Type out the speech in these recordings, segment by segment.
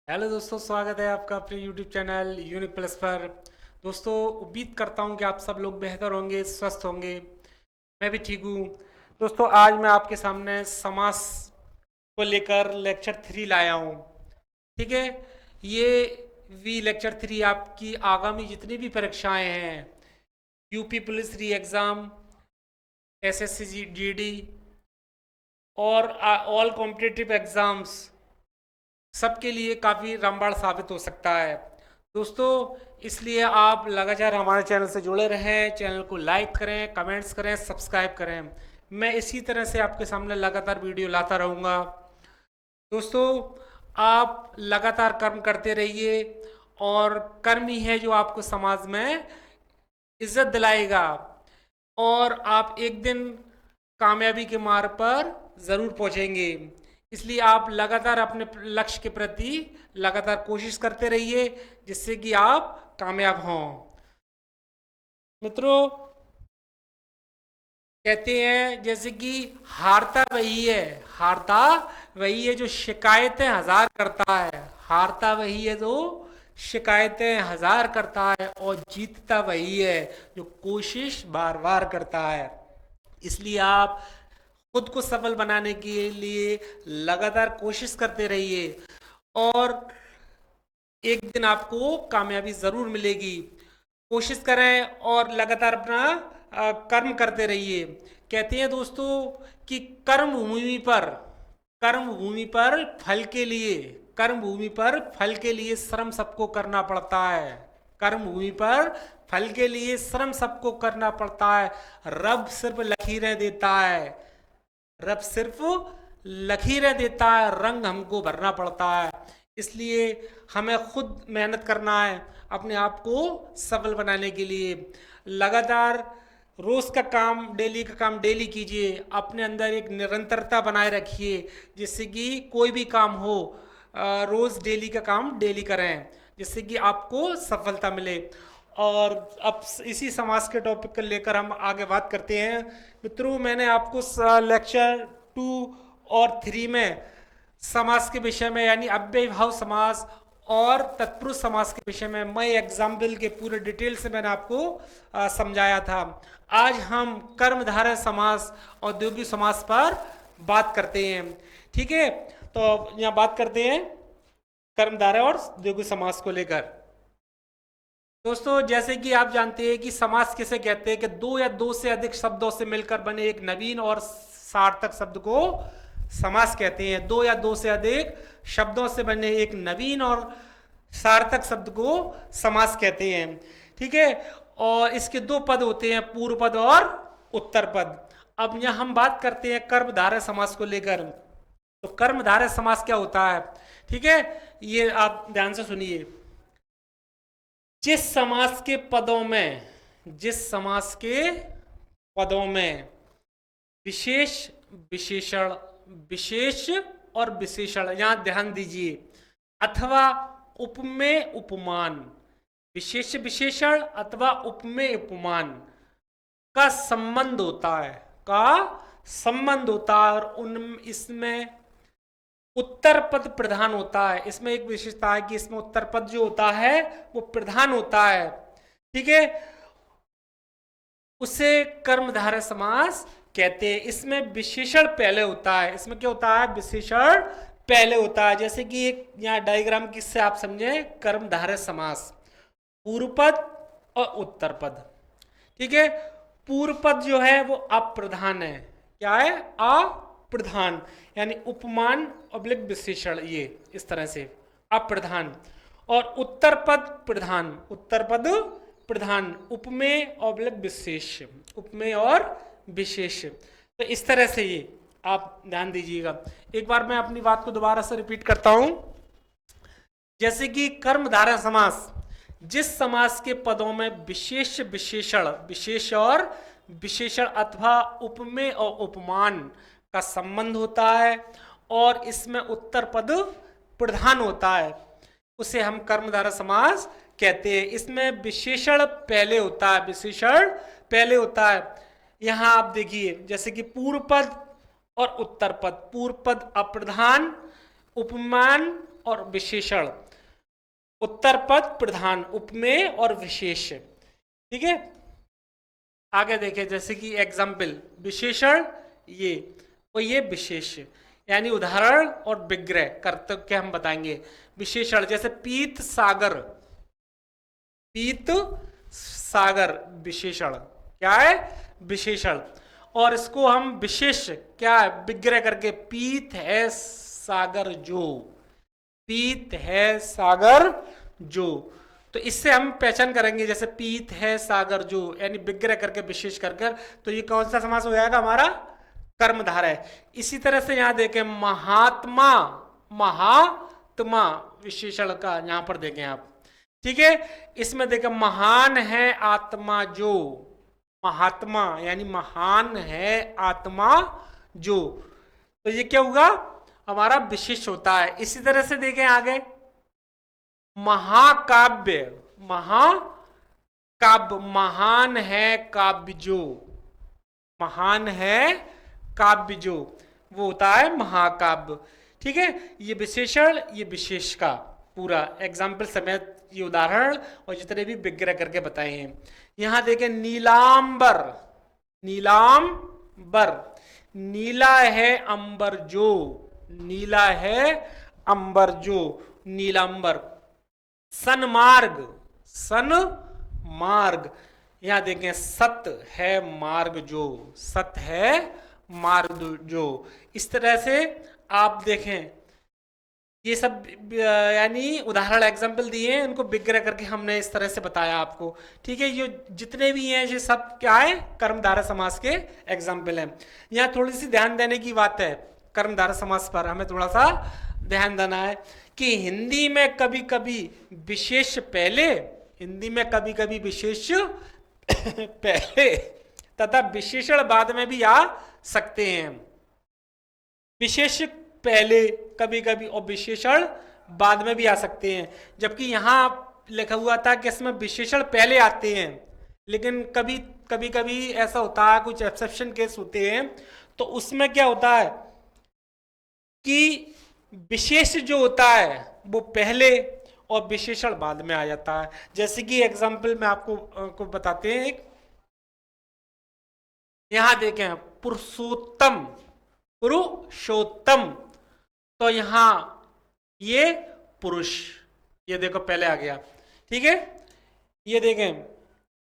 Hello दोस्तों, स्वागत है आपका अपने यूट्यूब चैनल यूनिक प्लस पर। दोस्तों, उम्मीद करता हूँ कि आप सब लोग बेहतर होंगे, स्वस्थ होंगे। मैं भी ठीक हूँ। दोस्तों, आज मैं आपके सामने समास को लेकर लेक्चर 3 लाया हूँ। ठीक है। ये वी लेक्चर 3 आपकी आगामी जितनी भी परीक्षाएं हैं, यूपी पुलिस री एग्ज़ाम, एसएससी जीडी और ऑल कॉम्पिटिटिव एग्ज़ाम्स, सबके लिए काफ़ी रामबाण साबित हो सकता है। दोस्तों, इसलिए आप लगातार हमारे चैनल से जुड़े रहें, चैनल को लाइक करें, कमेंट्स करें, सब्सक्राइब करें। मैं इसी तरह से आपके सामने लगातार वीडियो लाता रहूँगा। दोस्तों, आप लगातार कर्म करते रहिए, और कर्म ही है जो आपको समाज में इज्जत दिलाएगा, और आप एक दिन कामयाबी के मार्ग पर ज़रूर पहुंचेंगे। इसलिए आप लगातार अपने लक्ष्य के प्रति लगातार कोशिश करते रहिए, जिससे कि आप कामयाब हों। मित्रों, कहते हैं जैसे कि हारता वही है जो शिकायतें हजार करता है। हारता वही है जो शिकायतें हजार करता है, और जीतता वही है जो कोशिश बार बार करता है। इसलिए आप खुद को सफल बनाने के लिए लगातार कोशिश करते रहिए, और एक दिन आपको कामयाबी जरूर मिलेगी। कोशिश करें और लगातार अपना कर्म करते रहिए। कहते हैं दोस्तों कि कर्म भूमि पर फल के लिए श्रम सबको करना पड़ता है। कर्म भूमि पर फल के लिए श्रम सबको करना पड़ता है। रब सिर्फ लकीरें देता है। रब सिर्फ लकीरें देता है, रंग हमको भरना पड़ता है। इसलिए हमें खुद मेहनत करना है अपने आप को सफल बनाने के लिए। लगातार रोज का काम डेली कीजिए। अपने अंदर एक निरंतरता बनाए रखिए, जिससे कि कोई भी काम हो, रोज डेली का काम डेली करें, जिससे कि आपको सफलता मिले। और अब इसी समाज के टॉपिक को लेकर हम आगे बात करते हैं। मित्रों, मैंने आपको लेक्चर 2 और 3 में समास के विषय में, यानी अव्ययीभाव समास और तत्पुरुष समास के विषय में मैं एग्जाम्पल के पूरे डिटेल से मैंने आपको समझाया था। आज हम कर्मधारय समास, औद्योगिक समास पर बात करते हैं। ठीक है, तो यहाँ बात करते हैं कर्मधारय और औद्योगिक समास को लेकर। दोस्तों, जैसे कि आप जानते हैं कि समास किसे कहते हैं, कि दो या दो से अधिक शब्दों से मिलकर बने एक नवीन और सार्थक शब्द को समास कहते हैं। दो या दो से अधिक शब्दों से बने एक नवीन और सार्थक शब्द को समास कहते हैं। ठीक है, और इसके दो पद होते हैं, पूर्व पद और उत्तर पद। अब यहाँ हम बात करते हैं कर्मधारय समास को लेकर। तो कर्मधारय समास क्या होता है? ठीक है, ये आप ध्यान से सुनिए। जिस समास के पदों में विशेष विशेषण विशेष और विशेषण, यहां ध्यान दीजिए, अथवा उपमेय उपमान, विशेष विशेषण अथवा उपमेय उपमान का संबंध होता है, और उन इसमें उत्तर पद प्रधान होता है। इसमें एक विशेषता है कि इसमें उत्तर पद जो होता है वो प्रधान होता है। ठीक है, उसे कर्मधारय समास कहते हैं। इसमें विशेषण पहले होता है। इसमें क्या होता है? विशेषण पहले होता है। जैसे कि एक यहाँ डायग्राम किससे आप समझे, कर्मधारय समास, पूर्व पद और उत्तर पद। ठीक है, पूर्व पद जो है वो अप्रधान है। क्या है? अप्रधान, यानी उपमान ऑब्लिक विशेषण, ये इस तरह से अप्रधान। और उत्तर पद प्रधान, उपमेय ऑब्लिक विशेष, उपमेय और विशेष। तो इस तरह से ये आप ध्यान दीजिएगा। एक बार मैं अपनी बात को दोबारा से रिपीट करता हूं। जैसे कि कर्मधारय समास, जिस समास के पदों में विशेष विशेषण, विशेष और विशेषण अथवा उपमेय और उपमान का संबंध होता है, और इसमें उत्तर पद प्रधान होता है, उसे हम कर्मधारय समास कहते हैं। इसमें विशेषण पहले होता है। यहां आप देखिए, जैसे कि पूर्व पद और उत्तर पद। पूर्व पद अप्रधान, उपमान और विशेषण, उत्तर पद प्रधान, उपमेय और विशेष। ठीक है, आगे देखें, जैसे कि एग्जाम्पल, विशेषण ये और ये विशेष, यानी उदाहरण और विग्रह कर्तव्य हम बताएंगे। विशेषण जैसे पीत सागर, पीत सागर विशेषण क्या है, विशेषण। और इसको हम विशेष क्या है, विग्रह करके, पीत है सागर जो, पीत है सागर जो। तो इससे हम पहचान करेंगे, जैसे पीत है सागर जो, यानी विग्रह करके विशेष कर, तो ये कौन सा समास हो जाएगा, हमारा कर्मधारय है। इसी तरह से यहां देखें, महात्मा, महात्मा विशेषण का यहां पर देखें आप। ठीक है, इसमें देखें, महान है आत्मा जो, महात्मा यानी महान है आत्मा जो, तो ये क्या होगा, हमारा विशेष होता है। इसी तरह से देखें आगे, महाकाव्य, महाकाव्य, महान है काव्य जो, महान है काव्य जो, वो होता है महाकाव्य। ठीक है, ये विशेषण, ये विशेष का पूरा एग्जाम्पल समेत ये उदाहरण और जितने भी विग्रह करके बताए हैं। यहां देखें, नीलांबर, नीलांबर, नीला है अंबर जो, नीला है अंबर जो, नीलांबर। सन्मार्ग, सन्मार्ग, यहां देखें, सत है मार्ग जो, सत है मार्ग जो। इस तरह से आप देखें, ये सब यानी उदाहरण एग्जाम्पल दिए हैं, उनको विग्रह करके हमने इस तरह से बताया आपको। ठीक है, ये जितने भी हैं ये सब क्या है, कर्मधारय समास के एग्जाम्पल हैं। यहाँ थोड़ी सी ध्यान देने की बात है, कर्मधारय समास पर हमें थोड़ा सा ध्यान देना है कि हिंदी में कभी कभी विशेष पहले, हिंदी में कभी कभी विशेष पहले तथा विशेषण बाद में भी आ सकते हैं। विशेष पहले कभी कभी और विशेषण बाद में भी आ सकते हैं, जबकि यहां लिखा हुआ था कि इसमें विशेषण पहले आते हैं, लेकिन कभी कभी ऐसा होता है, कुछ एक्सेप्शन केस होते हैं, तो उसमें क्या होता है कि विशेष जो होता है वो पहले और विशेषण बाद में आ जाता है। जैसे कि एग्जाम्पल में आपको बताते हैं, यहां देखें, पुरुषोत्तम, पुरुषोत्तम, तो यहां ये पुरुष, ये देखो पहले आ गया। ठीक है, ये देखें,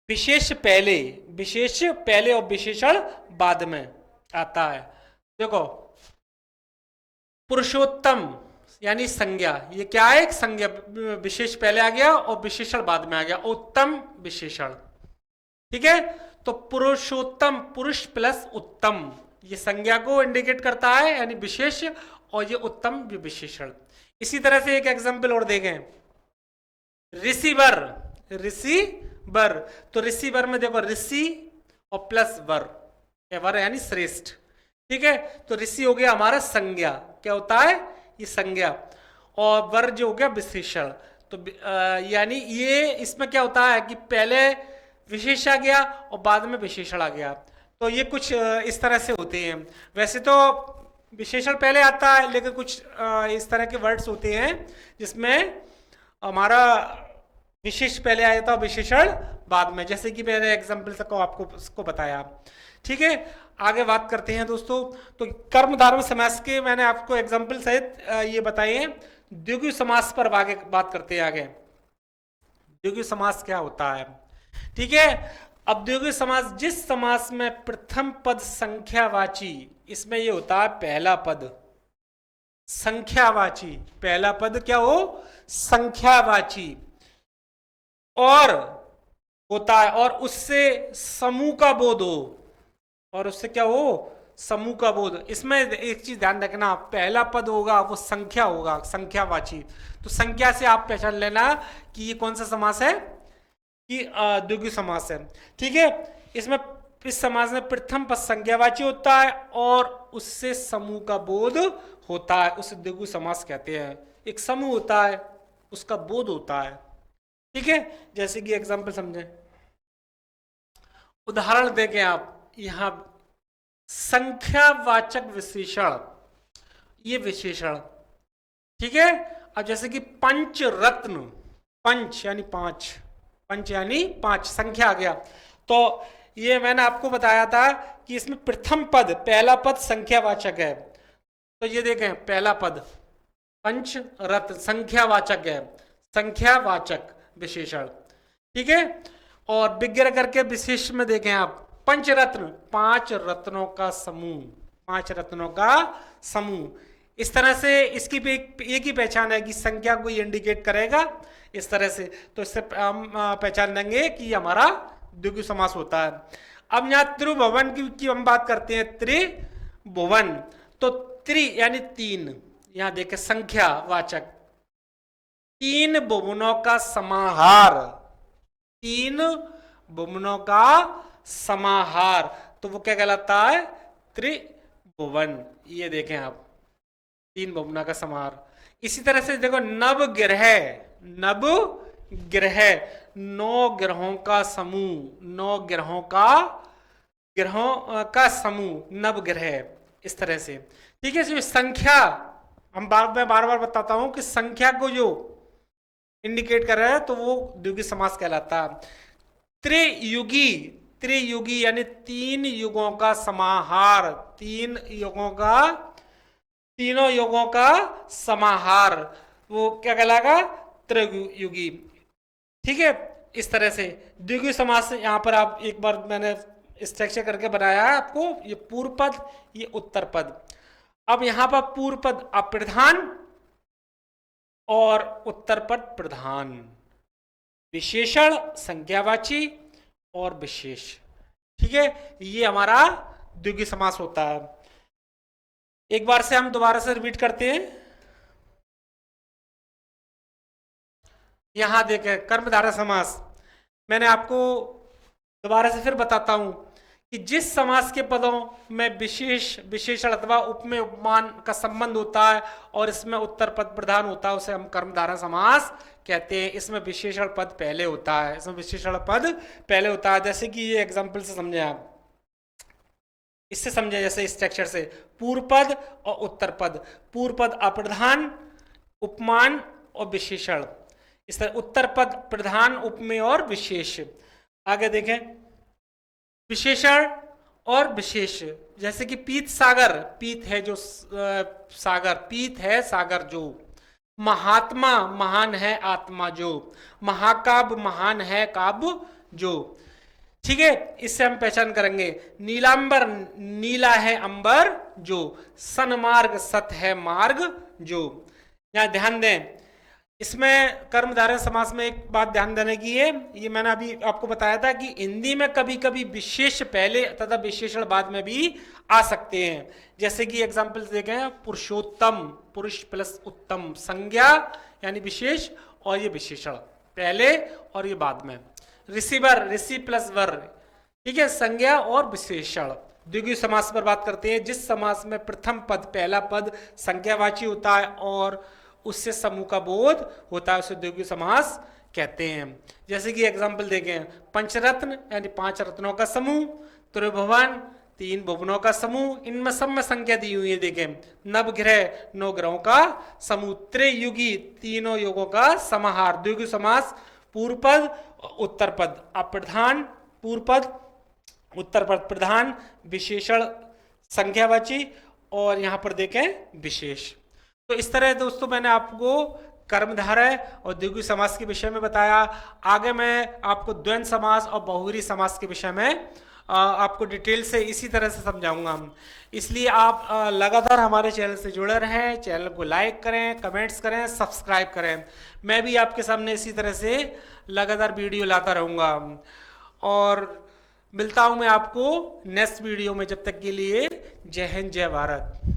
विशेष पहले, विशेष पहले और विशेषण बाद में आता है। देखो, पुरुषोत्तम यानी संज्ञा, ये क्या है, एक संज्ञा, विशेष पहले आ गया और विशेषण बाद में आ गया, उत्तम विशेषण। ठीक है, तो पुरुषोत्तम, पुरुष प्लस उत्तम, ये संज्ञा को इंडिकेट करता है, यानी विशेष, और ये उत्तम विशेषण। इसी तरह से एक एग्जांपल और देखें, ऋषिवर, ऋषिवर, तो ऋषिवर में देखो, ऋषि और प्लस वर, वर यानी श्रेष्ठ। ठीक है, तो ऋषि हो गया हमारा संज्ञा, क्या होता है, ये संज्ञा, और वर जो हो गया विशेषण। तो यानी ये इसमें क्या होता है कि पहले विशेष आ गया और बाद में विशेषण आ गया, तो ये कुछ इस तरह से होते हैं। वैसे तो विशेषण पहले आता है, लेकिन कुछ इस तरह के वर्ड्स होते हैं जिसमें हमारा विशेष पहले आया था, विशेषण बाद में, जैसे कि मैंने एग्जाम्पल से आपको उसको बताया। ठीक है, आगे बात करते हैं दोस्तों। तो कर्मधारय समास के मैंने आपको एग्जाम्पल सहित ये बताए हैं। द्विगु समास पर आगे बात करते हैं। आगे द्विगु समास क्या होता है, ठीक है। अब द्विगु समास, जिस समास में प्रथम पद संख्यावाची, इसमें ये होता है पहला पद संख्यावाची, पहला पद क्या हो, संख्यावाची, और होता है, और उससे समूह का बोध हो, और उससे क्या हो, समूह का बोध। इसमें एक चीज ध्यान रखना, पहला पद होगा वो संख्या होगा, संख्यावाची, तो संख्या से आप पहचान लेना कि ये कौन सा समास है, कि द्विगु समास है। ठीक है, इसमें इस समास में प्रथम पद संज्ञावाची होता है और उससे समूह का बोध होता है, उसे द्विगु समास कहते हैं। एक समूह होता है, उसका बोध होता है। ठीक है, जैसे कि एग्जाम्पल समझें, उदाहरण देखें आप, यहां संख्यावाचक विशेषण, ये विशेषण, ठीक है, अब जैसे कि पंच रत्न, पंच यानी पांच, पंच यानी पांच, संख्या आ गया। तो ये मैंने आपको बताया था कि इसमें प्रथम पद, पहला पद संख्यावाचक है। तो ये देखें, पहला पद पंच रत्न संख्यावाचक है, संख्यावाचक विशेषण, ठीक है। और विग्रह करके विशेष में देखें आप, पंचरत्न, पांच रत्नों का समूह, पांच रत्नों का समूह। इस तरह से इसकी भी एक ही पहचान है कि संख्या को इंडिकेट करेगा इस तरह से। तो इससे हम पहचान देंगे कि हमारा द्विगु समास होता है। अब यहाँ त्रिभुवन की हम बात करते हैं, त्रिभुवन। तो त्रि यानी तीन, यहाँ देखें संख्यावाचक, तीन भुवनों का समाहार, तीन भुवनों का समाहार, तो वो क्या कहलाता है, त्रिभुवन। ये देखें आप, तीन भुवनों का समाहार। इसी तरह से देखो नवग्रह, नवग्रह, नौ ग्रहों का समूह, नौ ग्रहों का समूह, नवग्रह, इस तरह से, ठीक है। इसमें संख्या, मैं बार बार बताता हूं कि संख्या को जो इंडिकेट कर रहा है तो वो द्विगु समास कहलाता है। त्रियुगी, त्रियुगी यानी तीन युगों का समाहार, तीन युगों का, तीनों युगों का समाहार, वो क्या कहलाएगा, त्रियुगी, ठीक है। इस तरह से द्विगु समास यहाँ पर आप एक बार मैंने स्ट्रक्चर करके बनाया है आपको, ये पूर्व पद, ये उत्तर पद। अब यहां पर पूर्व पद अप्रधान और उत्तर पद प्रधान, विशेषण संज्ञावाची और विशेष, ठीक है। ये हमारा द्विगु समास होता है। एक बार से हम दोबारा से रिपीट करते हैं। यहां देखें कर्मधारय समास, मैंने आपको दोबारा से फिर बताता हूं कि जिस समास के पदों में विशेष, विशेषण अथवा उपमेय उपमान का संबंध होता है और इसमें उत्तर पद प्रधान होता है, उसे हम कर्मधारय समास कहते हैं। इसमें विशेषण पद पहले होता है, इसमें विशेषण पद पहले होता है। जैसे कि ये एग्जांपल से समझे आप, इससे समझे, जैसे स्ट्रक्चर से, पूर्व पद और उत्तर पद, पूर्व पद अप्रधान, उपमान और विशेषण, इस तरह उत्तर पद प्रधान, उपमेय और विशेष। आगे देखें विशेषण और विशेष, जैसे कि पीत सागर, पीत है जो सागर, पीत है सागर जो, महात्मा महान है आत्मा जो, महाकाव्य महान है काव्य जो, ठीक है। इससे हम पहचान करेंगे। नीलांबर, नीला है अंबर जो, सन्मार्ग सत है मार्ग जो। यहां ध्यान दें, इसमें कर्मधारय समास में एक बात ध्यान देने की है, ये मैंने अभी आपको बताया था कि हिंदी में कभी कभी विशेष पहले तथा विशेषण बाद में भी आ सकते हैं। जैसे कि एग्जांपल देखें, पुरुषोत्तम, पुरुष प्लस उत्तम, संज्ञा यानी विशेष और ये विशेषण पहले और ये बाद में। रिसीवर, ऋषि प्लस वर, ठीक है, संज्ञा और विशेषण। द्विगु समास पर बात करते हैं, जिस समास में प्रथम पद, पहला पद संज्ञावाची होता है और उससे समूह का बोध होता है, उसे द्विगु समास कहते हैं। जैसे कि एग्जांपल देखें, पंचरत्न यानी पांच रत्नों का समूह, त्रिभुवन तीन भुवनों का समूह, इनमें सब में संख्या दी हुई है, देखें, नवग्रह नौ ग्रहों का समूह, त्रियुगी तीनों युगों का समाहार। द्विगु समास पूर्व पद उत्तर पद अप्रधान, पूर्व पद उत्तर पद प्रधान, विशेषण संख्यावाची और यहां पर देखें विशेष। तो इस तरह दोस्तों मैंने आपको कर्मधारय और द्विगु समास के विषय में बताया। आगे मैं आपको द्वंद्व समास और बहुव्रीहि समास के विषय में आपको डिटेल से इसी तरह से समझाऊंगा। इसलिए आप लगातार हमारे चैनल से जुड़े रहें, चैनल को लाइक करें, कमेंट्स करें, सब्सक्राइब करें। मैं भी आपके सामने इसी तरह से लगातार वीडियो लाता रहूँगा और मिलता हूँ मैं आपको नेक्स्ट वीडियो में। जब तक के लिए जय हिंद, जय भारत।